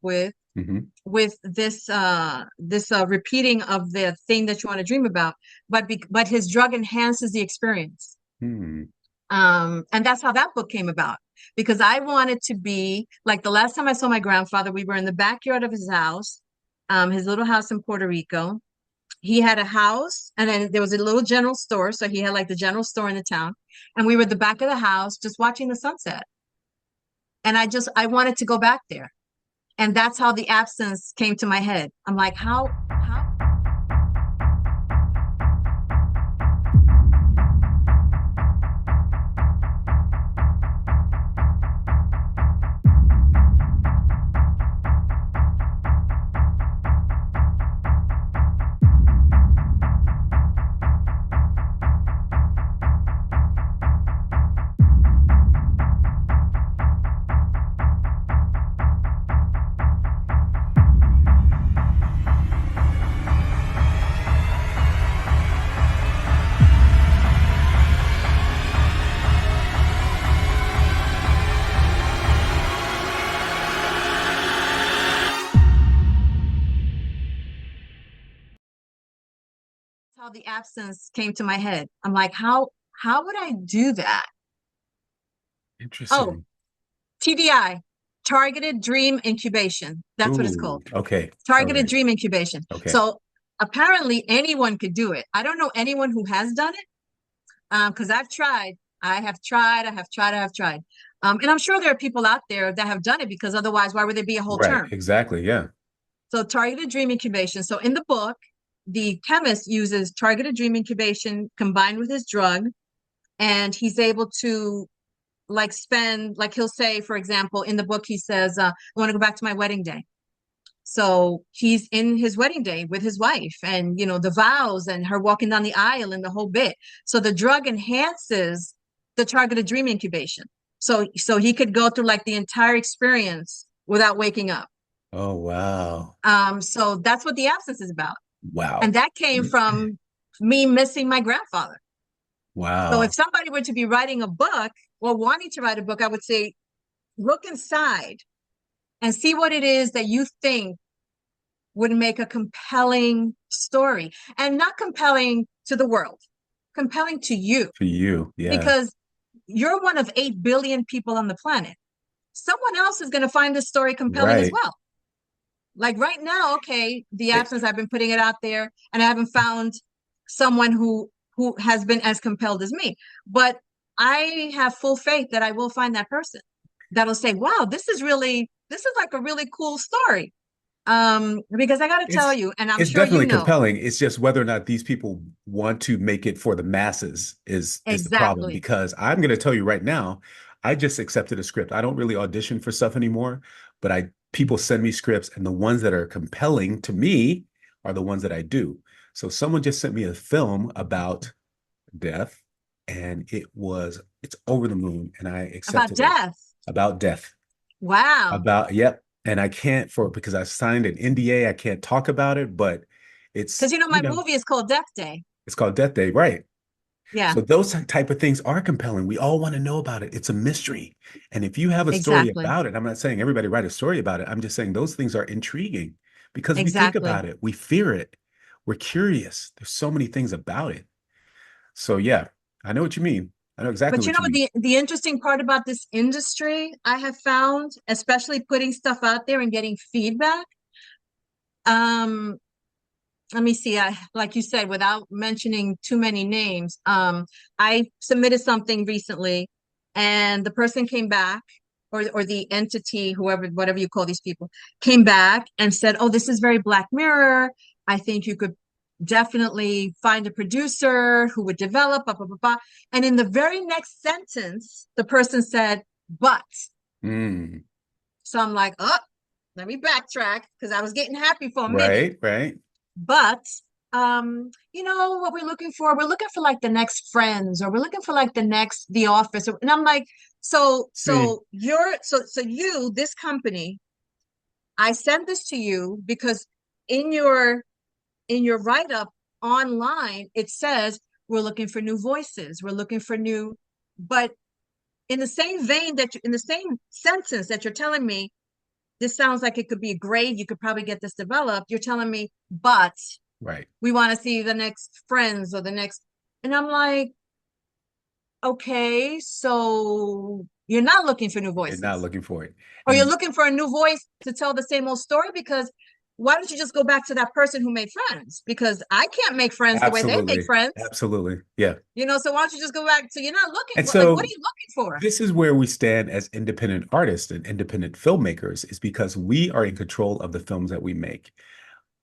Hmm. with this repeating of the thing that you want to dream about, but his drug enhances the experience. Hmm. And that's how that book came about. Because I wanted to be like the last time I saw my grandfather, we were in the backyard of his little house in Puerto Rico. He had a house and then there was a little general store. So he had like the general store in the town. And we were at the back of the house just watching the sunset. And I wanted to go back there. And that's how the absence came to my head. I'm like, how? How the absence came to my head. I'm like, how would I do that? Oh, Interesting. TDI, targeted dream incubation. That's what it's Ooh, called. okay. All Targeted right. dream incubation. Okay. So apparently anyone could do it. I don't know anyone who has done it because I've tried. I have tried. I have tried. I have tried. And I'm sure there are people out there that have done it because otherwise, why would there be a whole Right. term? Exactly. Yeah. So targeted dream incubation. So in the book, the chemist uses targeted dream incubation combined with his drug, and he's able to like spend, like he'll say, for example, in the book, he says, I want to go back to my wedding day. So he's in his wedding day with his wife and, the vows and her walking down the aisle and the whole bit. So the drug enhances the targeted dream incubation. So he could go through like the entire experience without waking up. Oh, wow. So that's what the absence is about. And Wow. that came from me missing my grandfather. So if Wow. somebody were to be writing a book or wanting to write a book, I would say, look inside and see what it is that you think would make a compelling story, and not compelling to the world, compelling to you, For you. Yeah. because you're one of 8 billion people on the planet. Someone else is going to find this story compelling as Right. well. Like right now, okay, the It- absence, I've been putting it out there and I haven't found someone who has been as compelled as me. But I have full faith that I will find that person that'll say, wow, this is like a really cool story. Because I got to tell It's you, and I'm it's sure definitely you know, compelling. It's just whether or not these people want to make it for the masses is the problem. exactly, Because I'm going to tell you right now, I just accepted a script. I don't really audition for stuff anymore, but I people send me scripts, and the ones that are compelling to me are the ones that I do. So someone just sent me a film about death, and it's over the moon, and I about accepted it. death. About death. Wow. About, yep. And I can't because I signed an NDA, I can't talk about it, but Because it's, my movie is called Death Day. it's called Death Day, right? Yeah, So those type of things are compelling. We all want to know about it. It's a mystery. And if you have a story exactly, about it, I'm not saying everybody write a story about it. I'm just saying those things are intriguing because we think exactly. about it, we fear it, we're curious. There's so many things about it. So yeah, I know what you mean. I know exactly But what you what mean. the interesting part about this industry I have found, especially putting stuff out there and getting feedback. Um, Let me see. Like you said, without mentioning too many names, I submitted something recently, and the person came back, or the entity, whoever, whatever you call these people, came back and said, "Oh, this is very Black Mirror. I think you could definitely find a producer who would develop, blah, blah, blah, blah." And in the very next sentence, the person said, "But." Mm, So I'm like, "Oh, let me backtrack," because I was getting happy for a minute. right, right. But you know what we're looking for? We're looking for like the next Friends, or we're looking for like the next The Office. And I'm like, See, so this company, I sent this to you because in your write-up online, it says we're looking for new voices, we're looking for new, but in the same vein that in the same sentence that you're telling me, this sounds like it could be great, you could probably get this developed, you're telling me, but right. we want to see the next Friends or the next, and I'm like, okay, so you're not looking for new You're not voices, looking for it. or you're And looking for a new voice to tell the same old story, because why don't you just go back to that person who made Friends? Because I can't make Friends the way they make absolutely, Friends. absolutely. Yeah. So why don't you just go back to, you're not looking, And like, what are so you looking for? this is where we stand as independent artists and independent filmmakers, is because we are in control of the films that we make.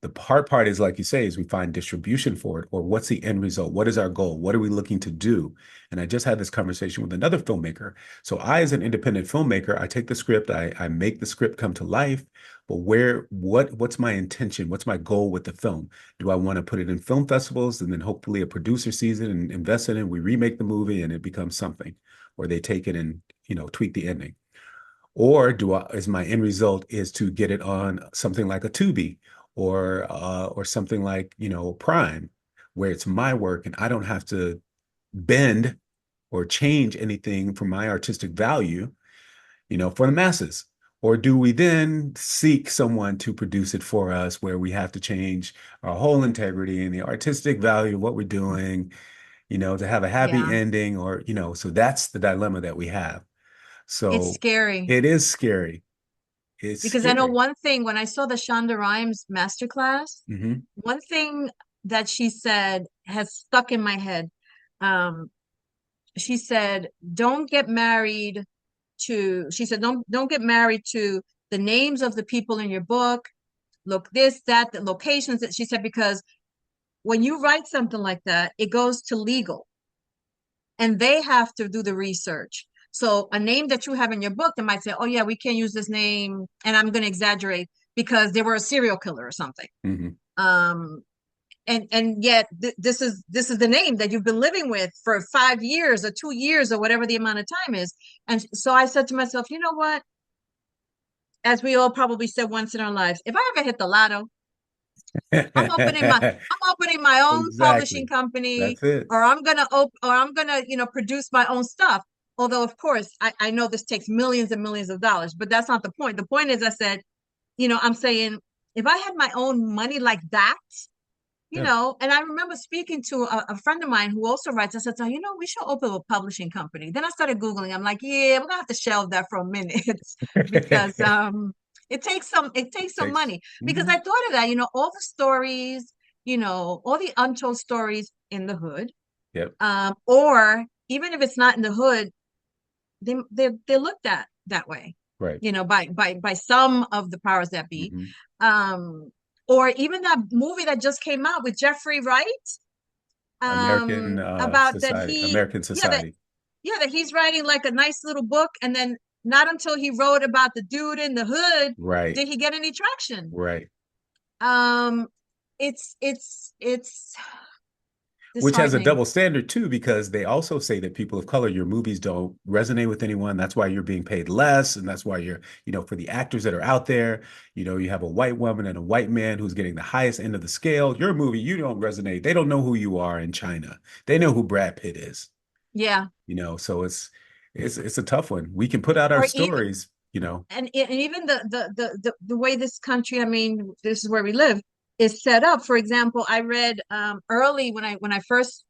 The hard part is, like you say, is we find distribution for it, or what's the end result? What is our goal? What are we looking to do? And I just had this conversation with another filmmaker. So I, as an independent filmmaker, I take the script, I make the script come to life, but what's my intention? What's my goal with the film? Do I want to put it in film festivals and then hopefully a producer sees it and invests in it, we remake the movie and it becomes something, or they take it and, tweak the ending? Or is my end result is to get it on something like a Tubi, or something like, Prime, where it's my work and I don't have to bend or change anything from my artistic value, for the masses? Or do we then seek someone to produce it for us, where we have to change our whole integrity and the artistic value of what we're doing, to have a happy Yeah, ending, or, so that's the dilemma that we have. it's So scary. it is scary. It's Because I know scary. one thing, when I saw the Shonda Rhimes masterclass, Hmm. one thing that she said has stuck in my head. Um, she said, "Don't get married to." She said, "Don't get married to the names of the people in your book. Look, this, that, the locations." That she said, because when you write something like that, it goes to legal, and they have to do the research. So a name that you have in your book, they might say, "Oh yeah, we can't use this name," and I'm going to exaggerate, because they were a serial killer or something. Hmm. Um, and yet this is the name that you've been living with for 5 years or 2 years or whatever the amount of time is. And so I said to myself, you know what? As we all probably said once in our lives, if I ever hit the lotto, I'm opening my own publishing Exactly. company, That's it. or I'm gonna produce my own stuff. Although of course I know this takes millions and millions of dollars, but that's not the point. The point is, I said, I'm saying, if I had my own money like that, Yeah. and I remember speaking to a friend of mine who also writes. I said, so, we should open a publishing company. Then I started Googling. I'm like, yeah, we're gonna have to shelve that for a minute because it takes some Takes. money. Because Mhm. I thought of that, all the stories, all the untold stories in the hood, Yep. or even if it's not in the hood, they're looked at that way, Right. by some of the powers that be. Hmm. Um, or even that movie that just came out with Jeffrey Wright, American about that society. he American yeah that society. yeah that he's writing like a nice little book, and then not until he wrote about the dude in the hood Right. did he get any traction. Right. um it's Which has a disheartening. double standard too, because they also say that people of color, your movies don't resonate with anyone. That's why you're being paid less. And that's why you're, for the actors that are out there, you have a white woman and a white man who's getting the highest end of the scale. Your movie, you don't resonate. They don't know who you are in China. They know who Brad Pitt is, Yeah. so it's a tough one. We can put out our Or even stories. and even the way this country, I mean, this is where we live, is set up. For example, I read early when I first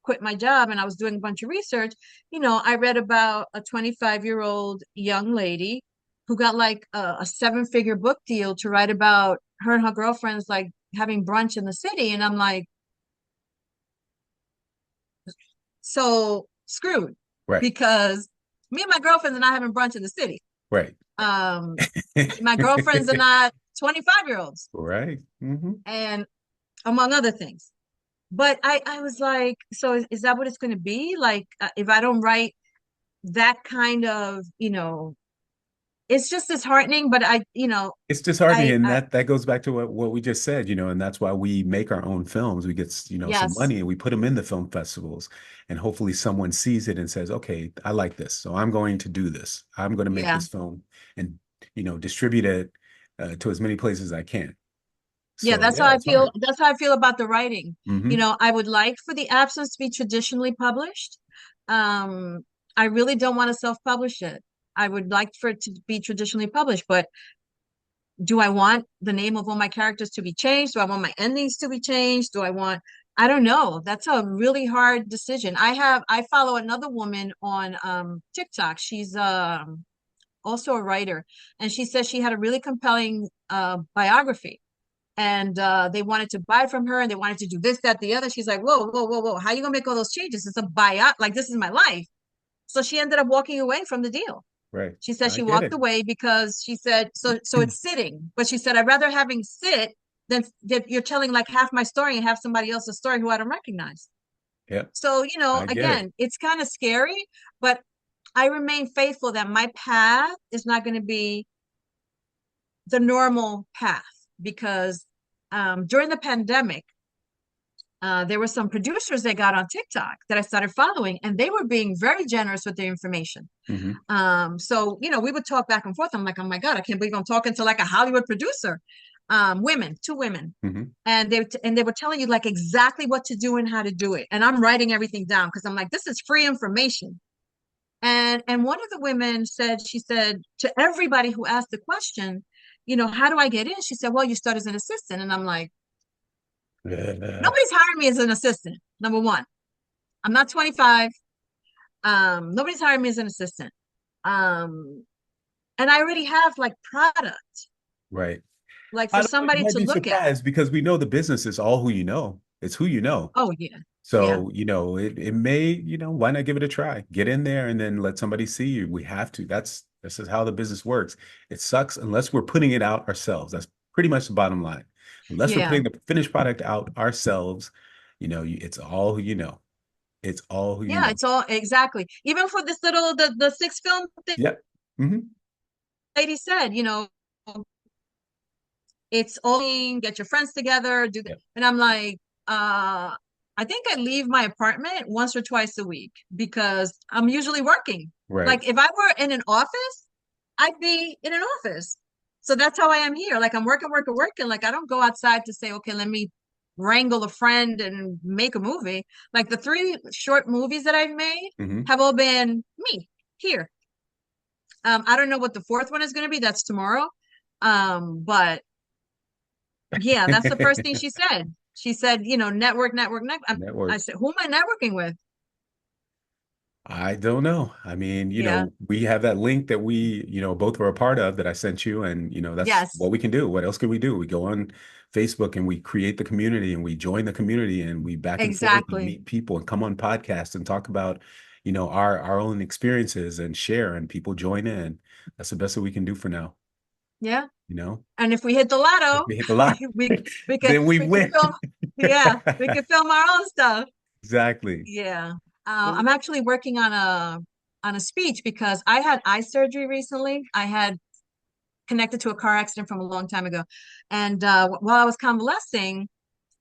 quit my job and I was doing a bunch of research. I read about a 25-year-old young lady who got like a seven-figure book deal to write about her and her girlfriends like having brunch in the city, and I'm like, so screwed, Right. because me and my girlfriends are not having brunch in the city. Right. Um, my girlfriends are not 25-year-olds, Right. Hmm. and among other things. But I was like, so is that what it's going to be? Like, if I don't write that kind of, it's just disheartening, but It's disheartening, and I that goes back to what we just said, and that's why we make our own films. We get, some yes, money and we put them in the film festivals, and hopefully someone sees it and says, "Okay, I like this, so I'm going to do this. I'm going to make yeah. this film and distribute it to as many places as I can." Yeah, So that's how yeah, I it's feel. hard. That's how I feel about the writing. Hmm. I would like for the absence to be traditionally published. Um, I really don't want to self-publish it. I would like for it to be traditionally published, but do I want the name of all my characters to be changed? Do I want my endings to be changed? I don't know. That's a really hard decision. I follow another woman on TikTok. She's also a writer, and she says she had a really compelling biography, and they wanted to buy from her, and they wanted to do this, that, the other. She's like, whoa, whoa, whoa, whoa, how are you gonna make all those changes? It's a buyout, like this is my life. So she ended up walking away from the deal. Right. She said I she get walked it. away because she said so it's sitting, but she said I'd rather having sit than that you're telling like half my story and have somebody else's story who I don't recognize. Yep. So I get it. again, it's kind of scary, but I remain faithful that my path is not going to be the normal path, because during the pandemic, there were some producers that got on TikTok that I started following, and they were being very generous with their information. Hmm. So we would talk back and forth. I'm like, oh my God, I can't believe I'm talking to like a Hollywood producer. Women, two women, Hmm. and they were telling you like exactly what to do and how to do it. And I'm writing everything down because I'm like, this is free information. And one of the women said, she said to everybody who asked the question, how do I get in? She said, well, you start as an assistant. And I'm like, nobody's hiring me as an assistant. Number one, I'm not 25. Nobody's hiring me as an assistant. Um, and I already have like product, Right. like I for don't know, you somebody might to be look at. surprised because we know the business is all who you know. It's who you know. Oh yeah, yeah, So, it may, why not give it a try? Get in there and then let somebody see you. We have to. This is how the business works. It sucks unless we're putting it out ourselves. That's pretty much the bottom line. Unless we're yeah, putting the finished product out ourselves, it's all who you know. It's all who you yeah. know. It's all exactly. Even for this little the six film thing, Yep. Hmm. lady said, it's all get your friends together, do that. Yep. And I'm like, I think I leave my apartment once or twice a week because I'm usually working. Right. Like if I were in an office, I'd be in an office. So that's how I am here. Like I'm working, working, working. Like I don't go outside to say, okay, let me wrangle a friend and make a movie. Like the three short movies that I've made Hmm. have all been me here. I don't know what the fourth one is going to be. That's tomorrow. But yeah, that's the first thing she said. She said, network, network, network. I Network. said, who am I networking with? I don't know. I mean, Yeah. we have that link that we, both were a part of that I sent you, and that's Yes, what we can do. What else can we do? We go on Facebook and we create the community and we join the community and we back and forth and exactly. meet people and come on podcasts and talk about, our own experiences and share and people join in. That's the best that we can do for now, Yeah. you know? And if we hit the lotto, If we hit the lot, we could then we we could win. film. Yeah, we could film our own stuff. Exactly. Yeah. Well, I'm actually working on a speech because I had eye surgery recently. I had connected to a car accident from a long time ago, and while I was convalescing,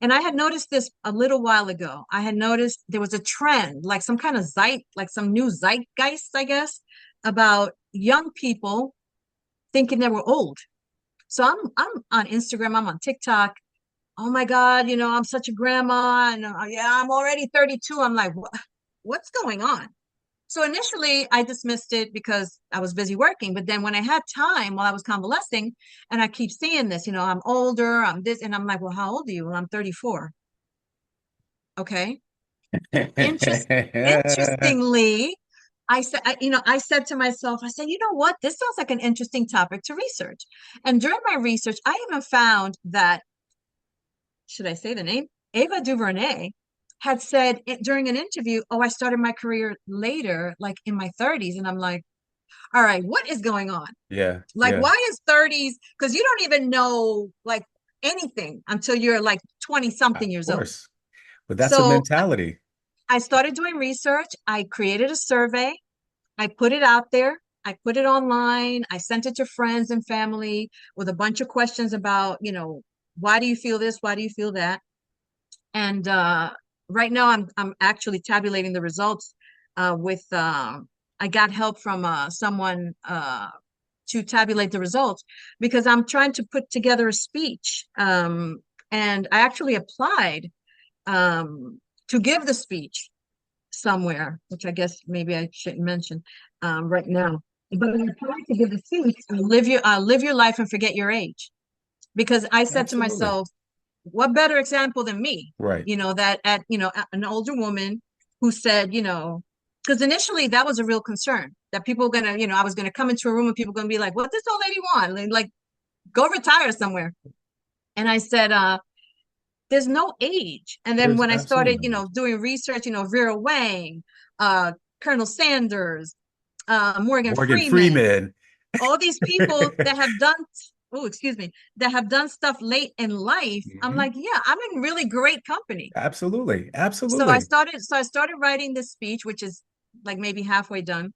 and I had noticed this a little while ago. I had noticed there was a trend, like some kind of like some new zeitgeist, I guess, about young people thinking they were old. So I'm on Instagram, I'm on TikTok. Oh my God, I'm such a grandma, and yeah, I'm already 32. I'm like, what's going on? So initially, I dismissed it because I was busy working. But then when I had time while I was convalescing, and I keep seeing this, I'm older, I'm this, and I'm like, well, how old are you? Well, I'm 34. Okay. Interestingly, I said to myself, I said, you know what? This sounds like an interesting topic to research. And during my research, I even found that, should I say the name? Ava DuVernay had said during an interview, oh, I started my career later, like in my 30s. And I'm like, all right, what is going on? yeah, Like, yeah, why is 30s? Because you don't even know like anything until you're like 20 of something years old. course. But that's a So mentality. I started doing research. I created a survey. I put it out there. I put it online. I sent it to friends and family with a bunch of questions about, why do you feel this? Why do you feel that? And right now I'm actually tabulating the results with I got help from someone to tabulate the results because I'm trying to put together a speech. And I actually applied to give the speech somewhere, which I guess maybe I shouldn't mention right now. But I applied to give the speech, live your life and forget your age. Because I said to Absolutely. myself, what better example than me? Right. That an older woman who said, because initially that was a real concern that people were gonna, I was gonna come into a room and people were gonna be like, what this old lady want? And like, go retire somewhere. And I said, there's no age. And then There's when I started, absolutely no age. doing research, Vera Wang, Colonel Sanders, Morgan Morgan Freeman, Freeman. all these people that have done, that have done stuff late in life. I'm like, yeah, I'm in really great company. Absolutely. So Absolutely. I started writing this speech, which is like maybe halfway done.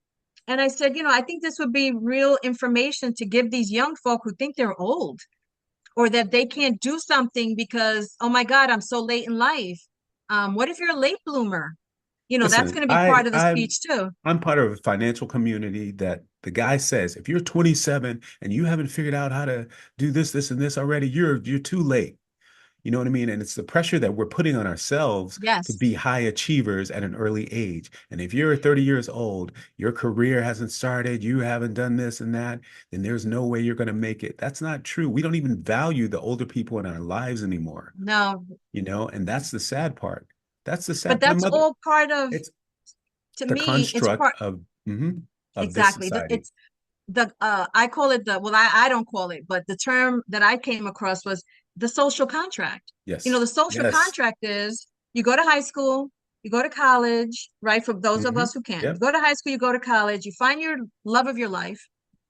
And I said, I think this would be real information to give these young folk who think they're old or that they can't do something because, oh my God, I'm so late in life. What if you're a late bloomer? That's Listen, going to be part of the speech too. I'm part of a financial community that the guy says, if you're 27 and you haven't figured out how to do this, this, and this already, you're too late. You know what I mean? And it's the pressure that we're putting on ourselves Yes. to be high achievers at an early age. And if you're 30 years old, your career hasn't started, you haven't done this and that, then there's no way you're going to make it. That's not true. We don't even value the older people in our lives anymore. No. And that's the sad part. That's the sad part. But that's all part of, it's to the me, construct it's part of exactly. This It's I call it I don't call it, but the term that I came across was the social contract. Yes. The social contract is you go to high school, you go to college, right? For those of us who can't, you go to high school, you go to college, you find your love of your life,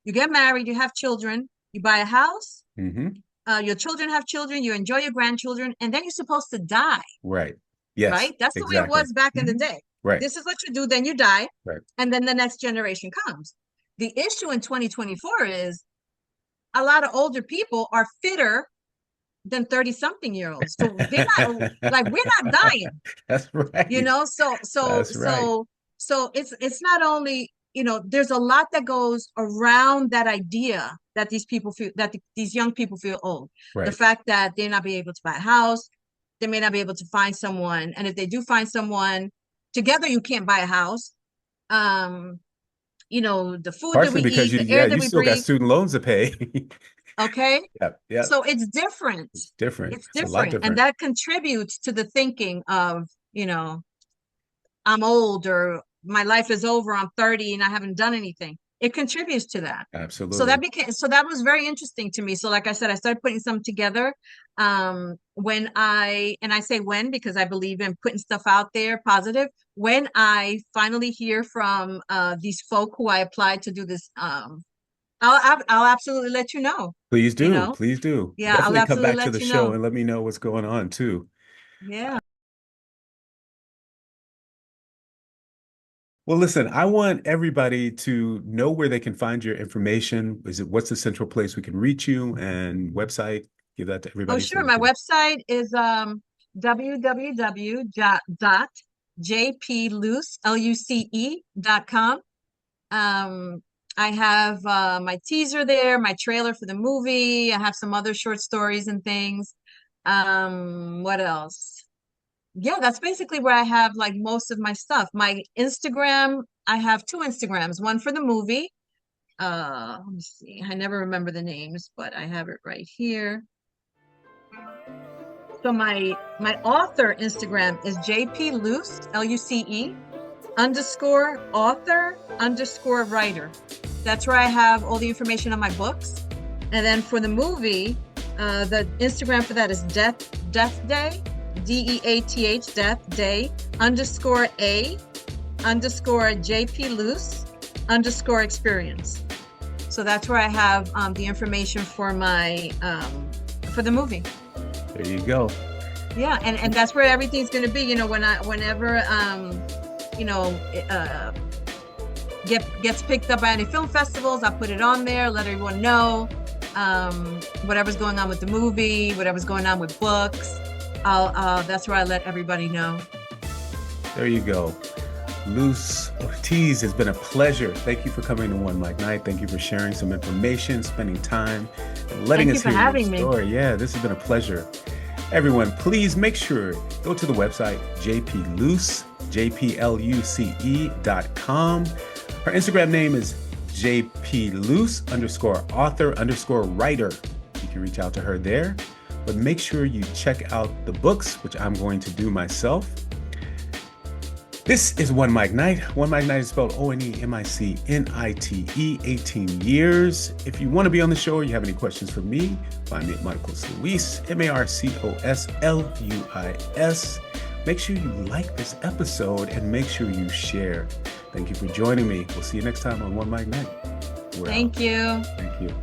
you get married, you have children, you buy a house, your children have children, you enjoy your grandchildren, and then you're supposed to die. Right. Yes. Right? That's the way it was back in the day. Right. This is what you do, then you die. Right. And then the next generation comes. The issue in 2024 is a lot of older people are fitter than 30-something-year-olds. So they're not like, we're not dying. That's right. So it's not only, there's a lot that goes around that idea that these people feel, that these young people feel old. Right. The fact that they're not be able to buy a house, they may not be able to find someone. And if they do find someone, together you can't buy a house. The food partially that we because eat, the air that we still breathe. Got student loans to pay. Okay. Yeah. So it's different. It's different. It's different. A lot different. And that contributes to the thinking of, I'm old or my life is over, I'm 30 and I haven't done anything. It contributes to that. Absolutely. So that was very interesting to me. So like I said, I started putting some together when I say when, because I believe in putting stuff out there positive. When I finally hear from these folk who I applied to do this, I'll absolutely let you know. Please do. Please do. Yeah, definitely I'll absolutely come back to the show and let me know what's going on too. Yeah. Well, listen, I want everybody to know where they can find your information. What's the central place we can reach you, and website? Give that to everybody. Oh, sure. My website is www.jpluce.com. I have my teaser there, my trailer for the movie. I have some other short stories and things. What else? Yeah, that's basically where I have like most of my stuff. My Instagram, I have 2 Instagrams, one for the movie. Let me see. I never remember the names, but I have it right here. So my author Instagram is jpluce, Luce, _author_writer. That's where I have all the information on my books. And then for the movie, the Instagram for that is Death Day. DEATH, Death Day, _A_JPLuce_experience. So that's where I have the information for my for the movie. There you go. Yeah, and that's where everything's going to be. Whenever gets picked up by any film festivals, I'll put it on there, let everyone know. Whatever's going on with the movie, whatever's going on with books, that's where I let everybody know. There you go. Luz Ortiz, has been a pleasure. Thank you for coming to OneMicNite. Thank you for sharing some information, spending time, and letting us hear your story. Yeah, this has been a pleasure. Everyone, please make sure, go to the website, jpluce.com. Her Instagram name is jpluce_author_writer. You can reach out to her there, but make sure you check out the books, which I'm going to do myself. This is OneMicNite. OneMicNite is spelled ONEMICNITE, 18 years. If you want to be on the show or you have any questions for me, find me at Marcoso-Luis, MARCOSLUIS. Make sure you like this episode and make sure you share. Thank you for joining me. We'll see you next time on OneMicNite. Thank you. Thank you.